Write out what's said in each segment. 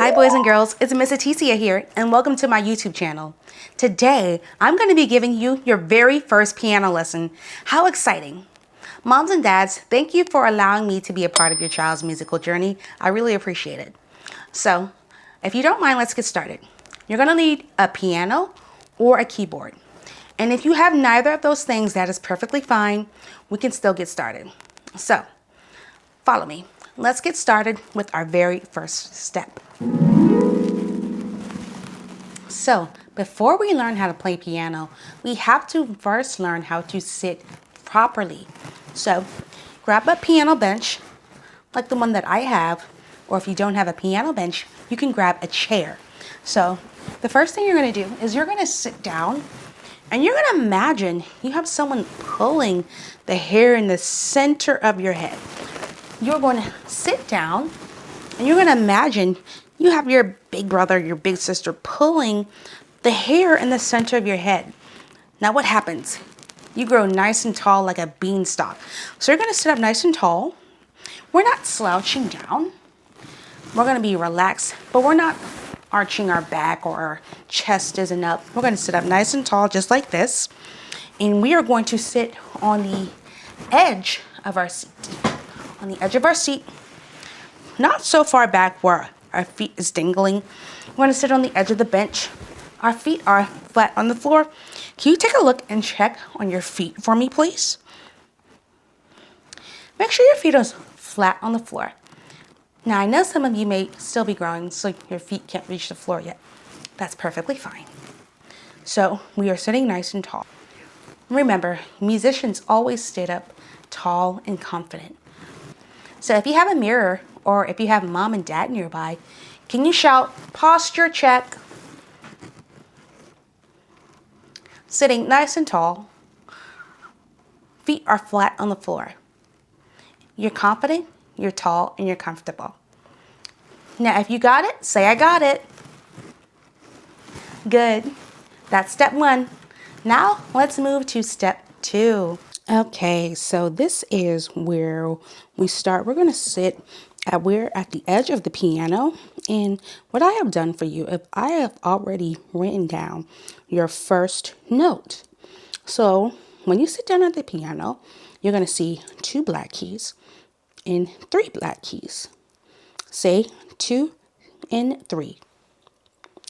Hi boys and girls, it's Miss Aticia here and welcome to my YouTube channel. Today, I'm going to be giving you your very first piano lesson. How exciting! Moms and dads, thank you for allowing me to be a part of your child's musical journey. I really appreciate it. So, if you don't mind, let's get started. You're going to need a piano or a keyboard. And if you have neither of those things, that is perfectly fine. We can still get started. So, follow me. Let's get started with our very first step. So, before we learn how to play piano, we have to first learn how to sit properly. So, grab a piano bench, like the one that I have, or if you don't have a piano bench, you can grab a chair. So, the first thing you're going to do is you're going to sit down and you're going to imagine you have someone pulling the hair in the center of your head. You're going to sit down and you're going to imagine you have your big brother, your big sister pulling the hair in the center of your head. Now what happens? You grow nice and tall like a beanstalk. So you're going to sit up nice and tall. We're not slouching down. We're going to be relaxed, but we're not arching our back or our chest isn't up. We're going to sit up nice and tall just like this. And we are going to sit on the edge of our seat. On the edge of our seat, not so far back where our feet is dangling. We're going to sit on the edge of the bench. Our feet are flat on the floor. Can you take a look and check on your feet for me, please? Make sure your feet are flat on the floor. Now, I know some of you may still be growing, so your feet can't reach the floor yet. That's perfectly fine. So, we are sitting nice and tall. Remember, musicians always sit up tall and confident. So if you have a mirror or if you have mom and dad nearby, can you shout, posture check? Sitting nice and tall, feet are flat on the floor. You're confident, you're tall, and you're comfortable. Now if you got it, say I got it. Good. That's step one. Now let's move to step two. Okay, so this is where we start. We're going to sit we're at the edge of the piano. And what I have done for you, if I have already written down your first note. So when you sit down at the piano, you're going to see 2 black keys and 3 black keys. Say 2 and 3.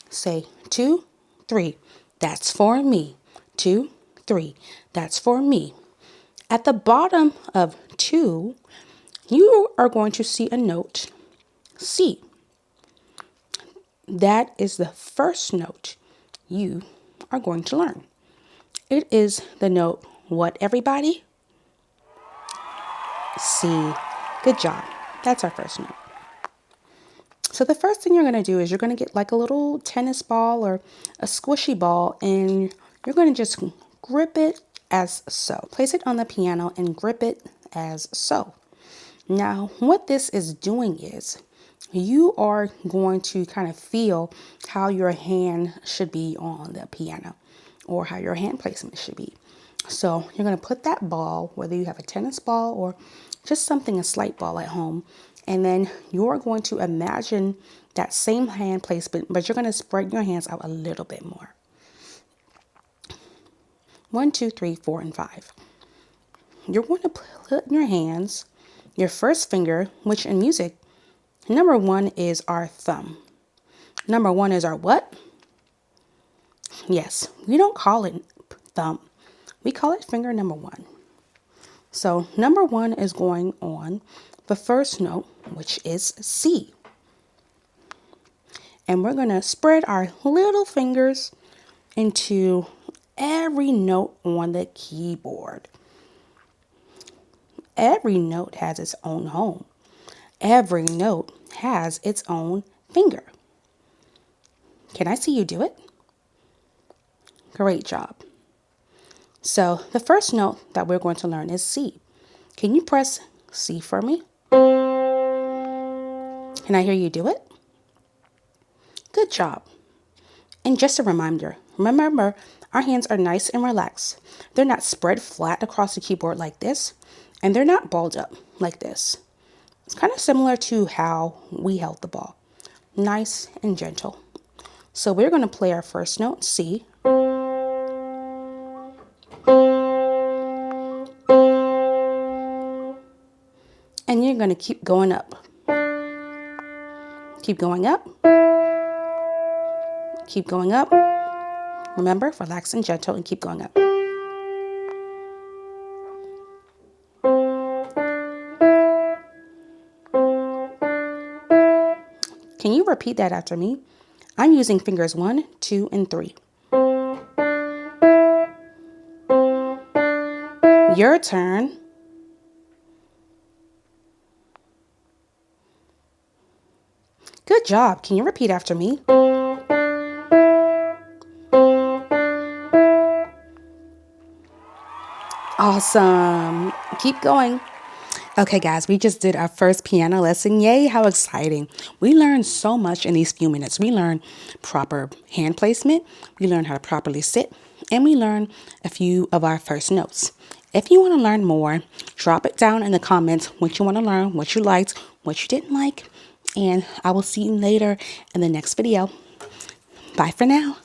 Say 2, 3. That's for me. 2, 3. That's for me. At the bottom of 2, you are going to see a note, C. That is the first note you are going to learn. It is the note, what everybody? C. Good job. That's our first note. So the first thing you're going to do is you're going to get like a little tennis ball or a squishy ball and you're going to just grip it as so. Place it on the piano and grip it as so. Now, what this is doing is you are going to kind of feel how your hand should be on the piano or how your hand placement should be. So you're going to put that ball, whether you have a tennis ball or just something, a slight ball at home, and then you're going to imagine that same hand placement, but you're going to spread your hands out a little bit more. 1, 2, 3, 4, and 5. You're going to put in your hands your first finger, which in music, number 1 is our thumb. Number 1 is our what? Yes, we don't call it thumb. We call it finger number 1. So number 1 is going on the first note, which is C. And we're going to spread our little fingers into every note on the keyboard. Every note has its own home. Every note has its own finger. Can I see you do it? Great job. So the first note that we're going to learn is C. Can you press C for me? Can I hear you do it? Good job. And just a reminder, remember, our hands are nice and relaxed. They're not spread flat across the keyboard like this, and they're not balled up like this. It's kind of similar to how we held the ball. nice and gentle. So we're going to play our first note, C. And you're going to keep going up. Keep going up. Keep going up. Remember, relax and gentle and keep going up. Can you repeat that after me? I'm using fingers 1, 2, and 3. Your turn. Good job. Can you repeat after me? Awesome. Keep going. Okay, guys, we just did our first piano lesson. Yay, how exciting. We learned so much in these few minutes. We learned proper hand placement. We learned how to properly sit. And we learned a few of our first notes. If you want to learn more, drop it down in the comments what you want to learn, what you liked, what you didn't like. And I will see you later in the next video. Bye for now.